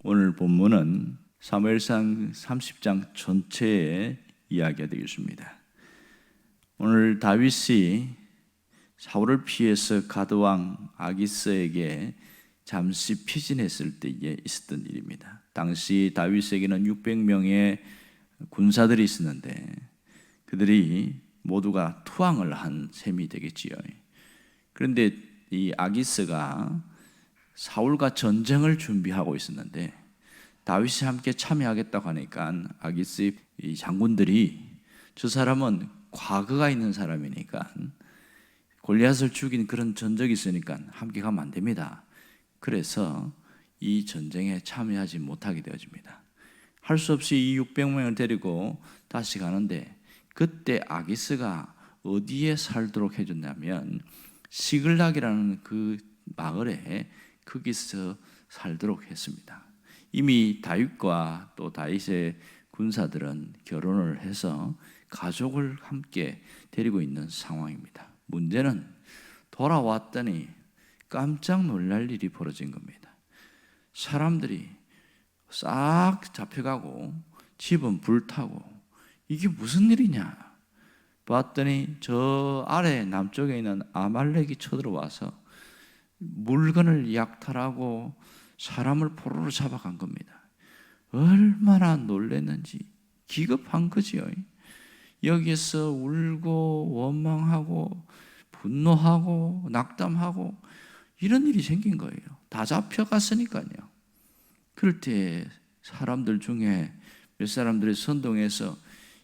오늘 본문은 사무엘상 30장 전체의 이야기가 되겠습니다. 오늘 다윗이 사울을 피해서 가드왕 아기스에게 잠시 피신했을 때에 있었던 일입니다. 당시 다윗에게는 600명의 군사들이 있었는데 그들이 모두가 투항을 한 셈이 되겠지요. 그런데 이 아기스가 사울과 전쟁을 준비하고 있었는데 다윗이 함께 참여하겠다고 하니까 아기스 이 장군들이 저 사람은 과거가 있는 사람이니까 골리앗을 죽인 그런 전적이 있으니까 함께 가면 안 됩니다. 그래서 이 전쟁에 참여하지 못하게 되어집니다. 할 수 없이 이 600명을 데리고 다시 가는데 그때 아기스가 어디에 살도록 해줬냐면 시글락이라는 그 마을에 거기서 살도록 했습니다. 이미 다윗과 또 다윗의 군사들은 결혼을 해서 가족을 함께 데리고 있는 상황입니다. 문제는 돌아왔더니 깜짝 놀랄 일이 벌어진 겁니다. 사람들이 싹 잡혀가고 집은 불타고 이게 무슨 일이냐 봤더니 저 아래 남쪽에 있는 아말렉이 쳐들어와서 물건을 약탈하고 사람을 포로로 잡아간 겁니다. 얼마나 놀랐는지 기겁한 거지요. 여기서 울고 원망하고 분노하고 낙담하고 이런 일이 생긴 거예요. 다 잡혀갔으니까요. 그럴 때 사람들 중에 몇 사람들이 선동해서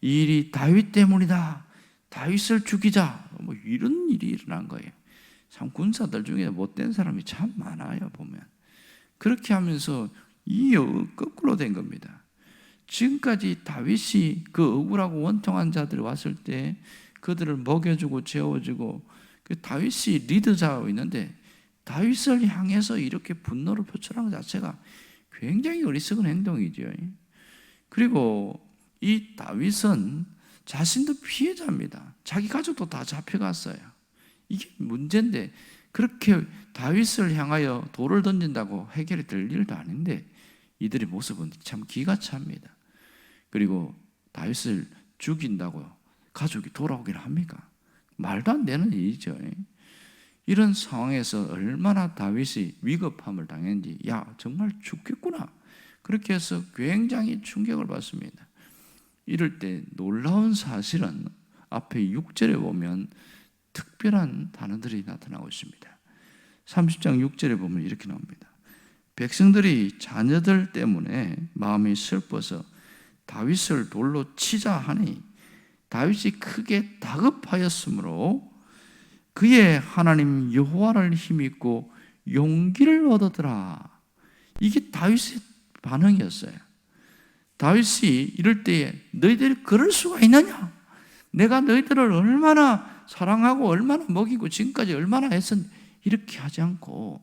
이 일이 다윗 때문이다, 다윗을 죽이자, 뭐 이런 일이 일어난 거예요. 참 군사들 중에 못된 사람이 참 많아요. 보면 그렇게 하면서 이 거꾸로 된 겁니다. 지금까지 다윗이 그 억울하고 원통한 자들이 왔을 때 그들을 먹여주고 재워주고 그 다윗이 리더자가 있는데 다윗을 향해서 이렇게 분노를 표출하는 것 자체가 굉장히 어리석은 행동이죠. 그리고 이 다윗은 자신도 피해자입니다. 자기 가족도 다 잡혀갔어요. 이게 문제인데 그렇게 다윗을 향하여 돌을 던진다고 해결이 될 일도 아닌데 이들의 모습은 참 기가 찹니다. 그리고 다윗을 죽인다고 가족이 돌아오기를 합니까? 말도 안 되는 일이죠. 이런 상황에서 얼마나 다윗이 위급함을 당했는지, 야 정말 죽겠구나 그렇게 해서 굉장히 충격을 받습니다. 이럴 때 놀라운 사실은 앞에 6절에 보면 특별한 단어들이 나타나고 있습니다. 30장 6절에 보면 이렇게 나옵니다. 백성들이 자녀들 때문에 마음이 슬퍼서 다윗을 돌로 치자 하니 다윗이 크게 다급하였으므로 그의 하나님 여호와를 힘입고 용기를 얻었더라. 이게 다윗의 반응이었어요. 다윗이 이럴 때에 너희들이 그럴 수가 있느냐? 내가 너희들을 얼마나 사랑하고 얼마나 먹이고 지금까지 얼마나 했었는데 이렇게 하지 않고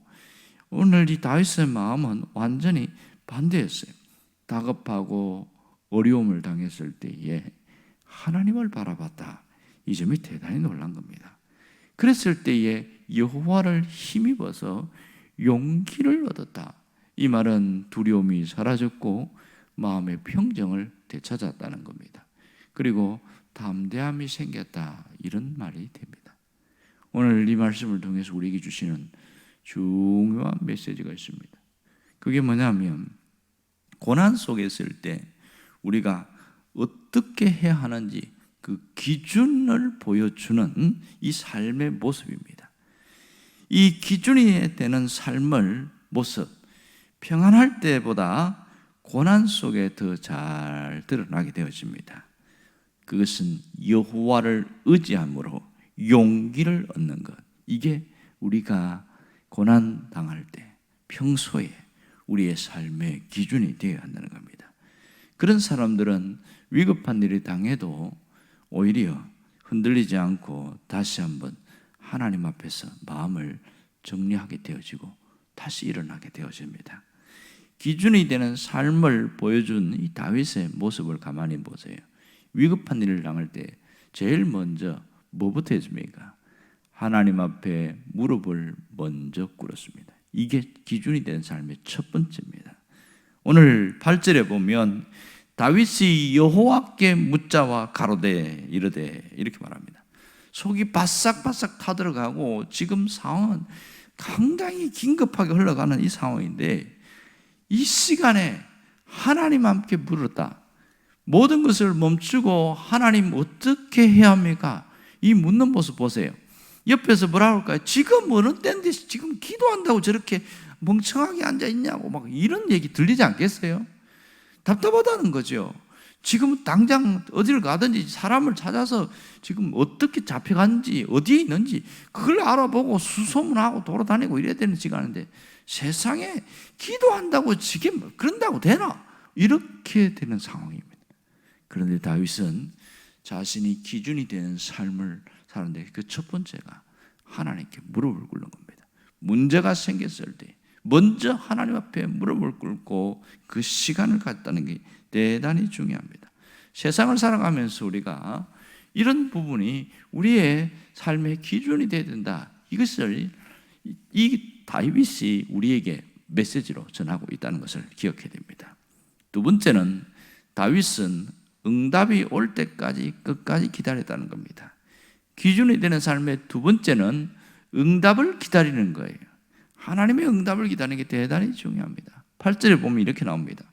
오늘 이 다윗의 마음은 완전히 반대였어요. 다급하고 어려움을 당했을 때에 하나님을 바라봤다. 이 점이 대단히 놀란 겁니다. 그랬을 때에 여호와를 힘입어서 용기를 얻었다. 이 말은 두려움이 사라졌고 마음의 평정을 되찾았다는 겁니다. 그리고 담대함이 생겼다. 이런 말이 됩니다. 오늘 이 말씀을 통해서 우리에게 주시는 중요한 메시지가 있습니다. 그게 뭐냐면 고난 속에 있을 때 우리가 어떻게 해야 하는지 그 기준을 보여주는 이 삶의 모습입니다. 이 기준이 되는 삶을 모습, 평안할 때보다 고난 속에 더 잘 드러나게 되어집니다. 그것은 여호와를 의지함으로 용기를 얻는 것. 이게 우리가 고난 당할 때 평소에 우리의 삶의 기준이 되어야 한다는 겁니다. 그런 사람들은 위급한 일이 당해도 오히려 흔들리지 않고 다시 한번 하나님 앞에서 마음을 정리하게 되어지고 다시 일어나게 되어집니다. 기준이 되는 삶을 보여준 이 다윗의 모습을 가만히 보세요. 위급한 일을 당할 때 제일 먼저 뭐부터 했습니까? 하나님 앞에 무릎을 먼저 꿇었습니다. 이게 기준이 된 삶의 첫 번째입니다. 오늘 8절에 보면 다윗이 여호와께 묻자와 가로되 이르되 이렇게 말합니다. 속이 바싹바싹 타들어가고 지금 상황은 상당히 긴급하게 흘러가는 이 상황인데 이 시간에 하나님 함께 물었다. 모든 것을 멈추고 하나님 어떻게 해야 합니까? 이 묻는 모습 보세요. 옆에서 뭐라고 할까요? 지금 어느 때인데 지금 기도한다고 저렇게 멍청하게 앉아있냐고 막 이런 얘기 들리지 않겠어요? 답답하다는 거죠. 지금 당장 어디를 가든지 사람을 찾아서 지금 어떻게 잡혀간지 어디에 있는지 그걸 알아보고 수소문하고 돌아다니고 이래야 되는 시간인데 세상에 기도한다고 지금 그런다고 되나? 이렇게 되는 상황입니다. 그런데 다윗은 자신이 기준이 되는 삶을 사는데 그 첫 번째가 하나님께 무릎을 꿇는 겁니다. 문제가 생겼을 때 먼저 하나님 앞에 무릎을 꿇고 그 시간을 갖다는 게 대단히 중요합니다. 세상을 살아가면서 우리가 이런 부분이 우리의 삶의 기준이 되어야 된다. 이것을 이 다윗이 우리에게 메시지로 전하고 있다는 것을 기억해야 됩니다. 두 번째는 다윗은 응답이 올 때까지 끝까지 기다렸다는 겁니다. 기준이 되는 삶의 두 번째는 응답을 기다리는 거예요. 하나님의 응답을 기다리는 게 대단히 중요합니다. 8절에 보면 이렇게 나옵니다.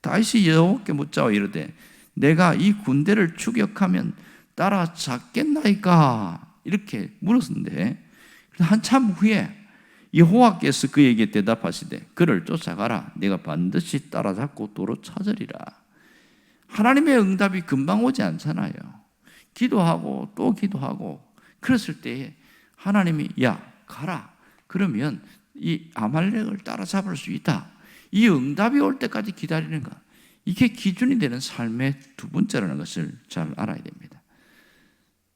다윗이 여호와께 묻자와 이르되 내가 이 군대를 추격하면 따라잡겠나이까? 이렇게 물었는데 한참 후에 여호와께서 그에게 대답하시되 그를 쫓아가라. 내가 반드시 따라잡고 도로 찾으리라. 하나님의 응답이 금방 오지 않잖아요. 기도하고 또 기도하고 그랬을 때 하나님이 야 가라. 그러면 이 아말렉을 따라잡을 수 있다. 이 응답이 올 때까지 기다리는 것, 이게 기준이 되는 삶의 두 번째라는 것을 잘 알아야 됩니다.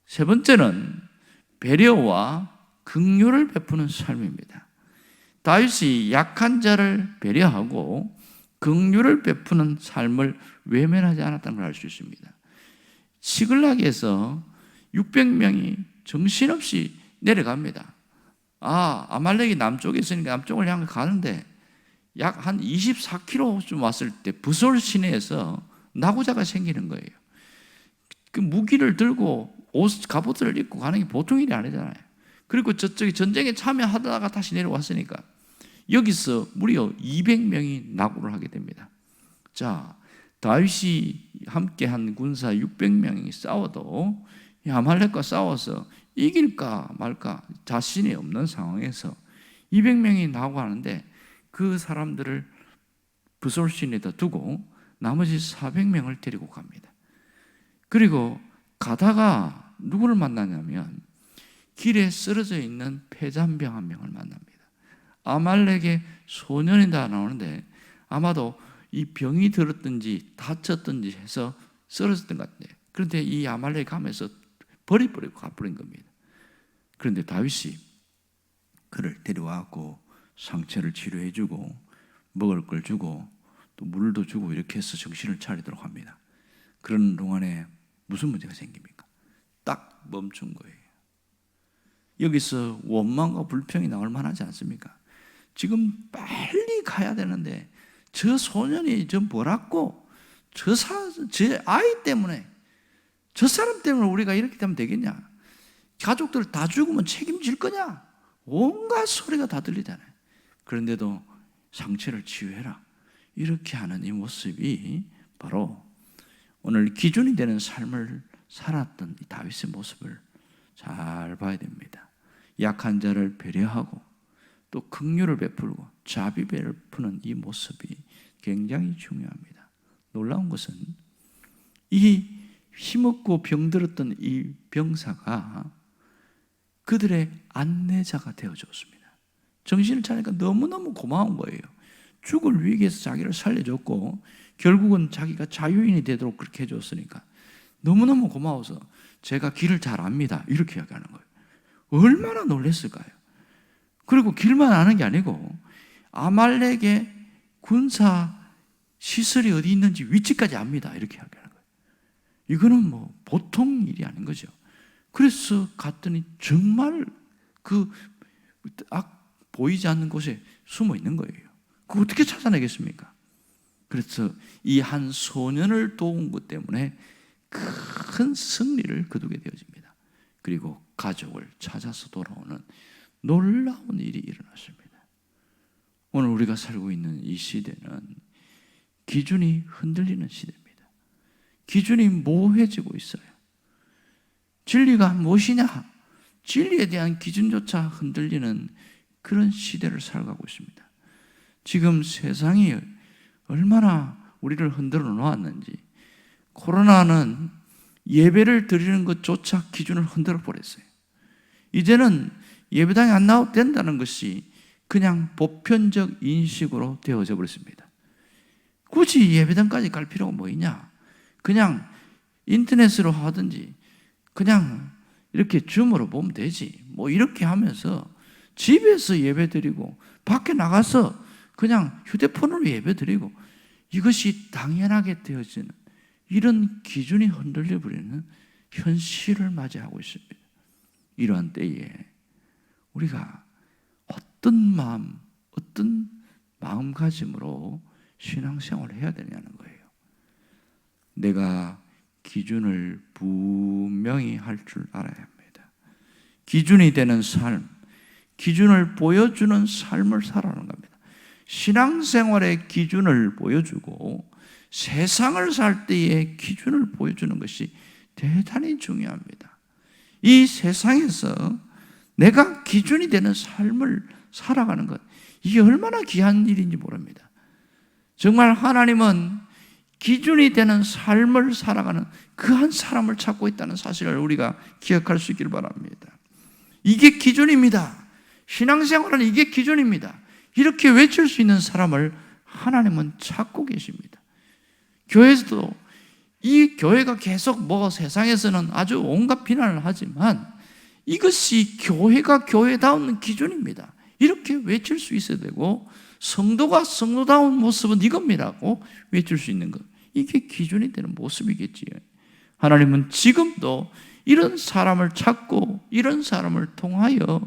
세 번째는 배려와 긍휼을 베푸는 삶입니다. 다윗이 약한 자를 배려하고 긍휼을 베푸는 삶을 외면하지 않았다는 걸 알 수 있습니다. 시글락에서 600명이 정신없이 내려갑니다. 아말렉이 남쪽에 있으니까 남쪽을 향해 가는데 약 한 24km쯤 왔을 때 부솔 시내에서 나고자가 생기는 거예요. 그 무기를 들고 옷, 갑옷을 입고 가는 게 보통 일이 아니잖아요. 그리고 저쪽에 전쟁에 참여하다가 다시 내려왔으니까 여기서 무려 200명이 낙오를 하게 됩니다. 자, 다윗이 함께한 군사 600명이 싸워도 아말렉과 싸워서 이길까 말까 자신이 없는 상황에서 200명이 낙오하는데 그 사람들을 부솔신에다 두고 나머지 400명을 데리고 갑니다. 그리고 가다가 누구를 만나냐면 길에 쓰러져 있는 폐잔병 한 명을 만납니다. 아말렉의 소년이 다 나오는데 아마도 이 병이 들었든지 다쳤든지 해서 쓰러졌던 것 같아요. 그런데 이 아말렉이 가면서 버리고 가버린 겁니다. 그런데 다윗이 그를 데려와서 상처를 치료해주고 먹을 걸 주고 또 물도 주고 이렇게 해서 정신을 차리도록 합니다. 그런 동안에 무슨 문제가 생깁니까? 딱 멈춘 거예요. 여기서 원망과 불평이 나올 만하지 않습니까? 지금 빨리 가야 되는데 저 소년이 저 뭐라고 제 아이 때문에 저 사람 때문에 우리가 이렇게 되면 되겠냐? 가족들 다 죽으면 책임질 거냐? 온갖 소리가 다 들리잖아요. 그런데도 상처를 치유해라. 이렇게 하는 이 모습이 바로 오늘 기준이 되는 삶을 살았던 이 다윗의 모습을 잘 봐야 됩니다. 약한 자를 배려하고 또 긍휼을 베풀고 자비 베푸는 이 모습이 굉장히 중요합니다. 놀라운 것은 이 힘없고 병들었던 이 병사가 그들의 안내자가 되어줬습니다. 정신을 차리니까 너무너무 고마운 거예요. 죽을 위기에서 자기를 살려줬고 결국은 자기가 자유인이 되도록 그렇게 해줬으니까 너무너무 고마워서 제가 길을 잘 압니다. 이렇게 이야기하는 거예요. 얼마나 놀랐을까요? 그리고 길만 아는 게 아니고 아말렉의 군사 시설이 어디 있는지 위치까지 압니다. 이렇게 이야기하는 거예요. 이거는 뭐 보통 일이 아닌 거죠. 그래서 갔더니 정말 그 보이지 않는 곳에 숨어 있는 거예요. 그거 어떻게 찾아내겠습니까? 그래서 이 한 소년을 도운 것 때문에 큰 승리를 거두게 되어집니다. 그리고 가족을 찾아서 돌아오는 놀라운 일이 일어났습니다. 오늘 우리가 살고 있는 이 시대는 기준이 흔들리는 시대입니다. 기준이 모호해지고 있어요. 진리가 무엇이냐? 진리에 대한 기준조차 흔들리는 그런 시대를 살아가고 있습니다. 지금 세상이 얼마나 우리를 흔들어 놓았는지, 코로나는 예배를 드리는 것조차 기준을 흔들어 버렸어요. 이제는 예배당에 안 나와도 된다는 것이 그냥 보편적 인식으로 되어져 버렸습니다. 굳이 예배당까지 갈 필요가 뭐 있냐? 그냥 인터넷으로 하든지 그냥 이렇게 줌으로 보면 되지. 뭐 이렇게 하면서 집에서 예배 드리고 밖에 나가서 그냥 휴대폰으로 예배 드리고 이것이 당연하게 되어지는 이런 기준이 흔들려 버리는 현실을 맞이하고 있습니다. 이러한 때에 우리가 어떤 마음가짐으로 신앙생활을 해야 되냐는 거예요. 내가 기준을 분명히 할 줄 알아야 합니다. 기준이 되는 삶, 기준을 보여주는 삶을 살아가는 겁니다. 신앙생활의 기준을 보여주고 세상을 살 때의 기준을 보여주는 것이 대단히 중요합니다. 이 세상에서 내가 기준이 되는 삶을 살아가는 것, 이게 얼마나 귀한 일인지 모릅니다. 정말 하나님은 기준이 되는 삶을 살아가는 그 한 사람을 찾고 있다는 사실을 우리가 기억할 수 있기를 바랍니다. 이게 기준입니다. 신앙생활은 이게 기준입니다. 이렇게 외칠 수 있는 사람을 하나님은 찾고 계십니다. 교회에서도 이 교회가 계속 세상에서는 아주 온갖 비난을 하지만 이것이 교회가 교회다운 기준입니다. 이렇게 외칠 수 있어야 되고, 성도가 성도다운 모습은 이겁니다고 외칠 수 있는 것, 이게 기준이 되는 모습이겠지요. 하나님은 지금도 이런 사람을 찾고 이런 사람을 통하여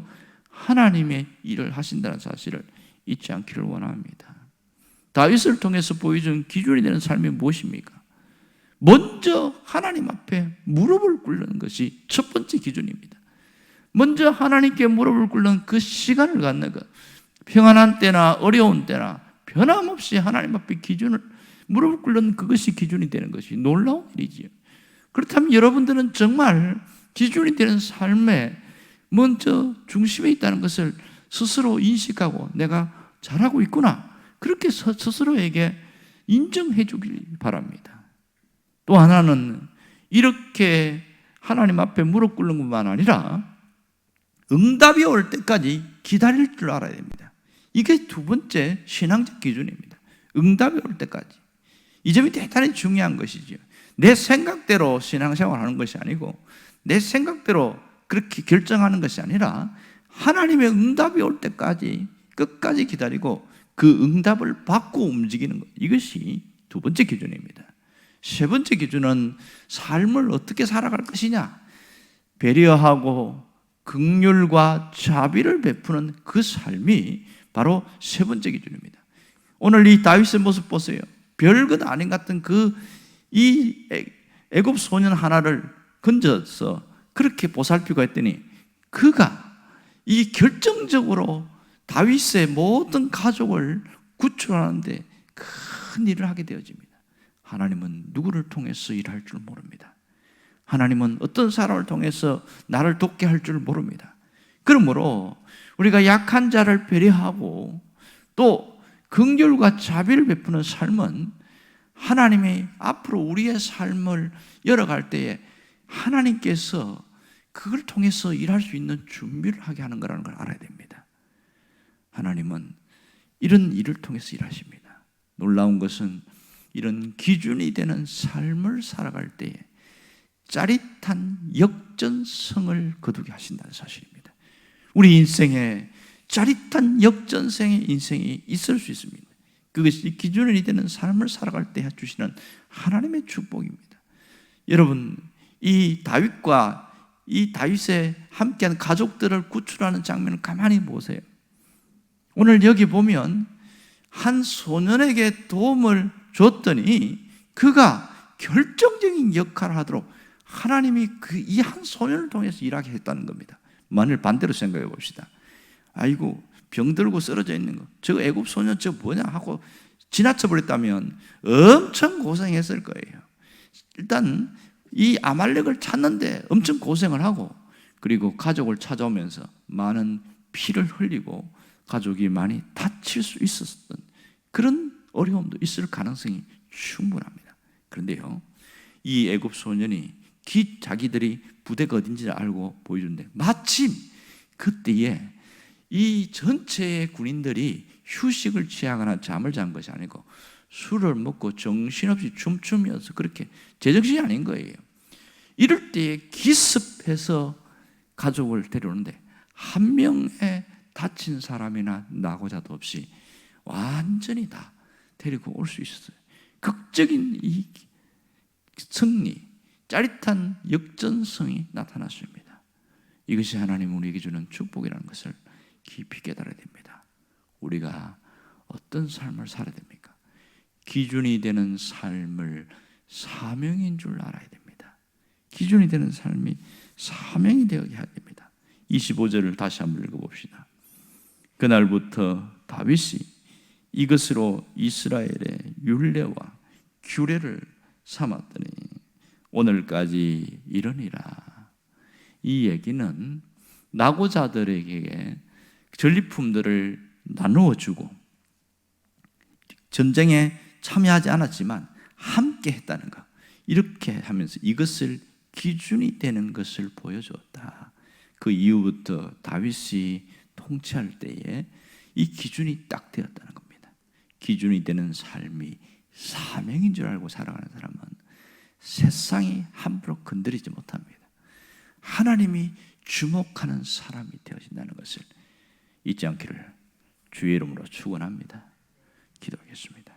하나님의 일을 하신다는 사실을 잊지 않기를 원합니다. 다윗을 통해서 보여준 기준이 되는 삶이 무엇입니까? 먼저 하나님 앞에 무릎을 꿇는 것이 첫 번째 기준입니다. 먼저 하나님께 무릎을 꿇는 그 시간을 갖는 것, 평안한 때나 어려운 때나 변함없이 하나님 앞에 무릎을 꿇는 그것이 기준이 되는 것이 놀라운 일이지요. 그렇다면 여러분들은 정말 기준이 되는 삶에 먼저 중심에 있다는 것을 스스로 인식하고 내가 잘하고 있구나, 그렇게 스스로에게 인정해 주길 바랍니다. 또 하나는 이렇게 하나님 앞에 무릎 꿇는 것만 아니라 응답이 올 때까지 기다릴 줄 알아야 됩니다. 이게 두 번째 신앙적 기준입니다. 응답이 올 때까지. 이 점이 대단히 중요한 것이죠. 내 생각대로 신앙생활하는 것이 아니고 내 생각대로 그렇게 결정하는 것이 아니라 하나님의 응답이 올 때까지 끝까지 기다리고 그 응답을 받고 움직이는 것, 이것이 두 번째 기준입니다. 세 번째 기준은 삶을 어떻게 살아갈 것이냐, 배려하고 긍휼과 자비를 베푸는 그 삶이 바로 세 번째 기준입니다. 오늘 이 다윗의 모습 보세요. 별것 아닌 같은 이 애굽 소년 하나를 건져서 그렇게 보살피고 했더니 그가 이 결정적으로 다윗의 모든 가족을 구출하는데 큰 일을 하게 되어집니다. 하나님은 누구를 통해서 일할 줄 모릅니다. 하나님은 어떤 사람을 통해서 나를 돕게 할 줄 모릅니다. 그러므로 우리가 약한 자를 배려하고 또 긍휼과 자비를 베푸는 삶은 하나님이 앞으로 우리의 삶을 열어갈 때에 하나님께서 그걸 통해서 일할 수 있는 준비를 하게 하는 거라는 걸 알아야 됩니다. 하나님은 이런 일을 통해서 일하십니다. 놀라운 것은 이런 기준이 되는 삶을 살아갈 때에 짜릿한 역전성을 거두게 하신다는 사실입니다. 우리 인생에 짜릿한 역전성의 인생이 있을 수 있습니다. 그것이 기준이 되는 삶을 살아갈 때 해주시는 하나님의 축복입니다. 여러분, 이 다윗과 이 다윗의 함께한 가족들을 구출하는 장면을 가만히 보세요. 오늘 여기 보면 한 소년에게 도움을 줬더니 그가 결정적인 역할을 하도록 하나님이 그 이 한 소년을 통해서 일하게 했다는 겁니다. 만일 반대로 생각해 봅시다. 아이고 병들고 쓰러져 있는 거, 저 애굽 소년 저 뭐냐 하고 지나쳐 버렸다면 엄청 고생했을 거예요. 일단 이 아말렉을 찾는데 엄청 고생을 하고, 그리고 가족을 찾아오면서 많은 피를 흘리고 가족이 많이 다칠 수 있었던 그런 어려움도 있을 가능성이 충분합니다. 그런데요, 이 애굽 소년이 자기들이 부대가 어딘지 알고 보여주는데, 마침 그때에 이 전체의 군인들이 휴식을 취하거나 잠을 잔 것이 아니고 술을 먹고 정신없이 춤추면서 그렇게 제정신이 아닌 거예요. 이럴 때에 기습해서 가족을 데려오는데 한 명의 다친 사람이나 낙오자도 없이 완전히 다 데리고 올 수 있었어요. 극적인 이 승리, 짜릿한 역전성이 나타났습니다. 이것이 하나님 우리에게 주는 축복이라는 것을 깊이 깨달아야 됩니다. 우리가 어떤 삶을 살아야 됩니까? 기준이 되는 삶을 사명인 줄 알아야 됩니다. 기준이 되는 삶이 사명이 되어야 됩니다. 25절을 다시 한번 읽어봅시다. 그날부터 다윗이 이것으로 이스라엘의 율례와 규례를 삼았더니 오늘까지 이르니라. 이 얘기는 낙오자들에게 전리품들을 나누어 주고 전쟁에 참여하지 않았지만 함께 했다는 것, 이렇게 하면서 이것을 기준이 되는 것을 보여주었다. 그 이후부터 다윗이 통치할 때에 이 기준이 딱 되었다는 겁니다. 기준이 되는 삶이 사명인 줄 알고 살아가는 사람은 세상이 함부로 건드리지 못합니다. 하나님이 주목하는 사람이 되어진다는 것을 잊지 않기를 주의 이름으로 축원합니다. 기도하겠습니다.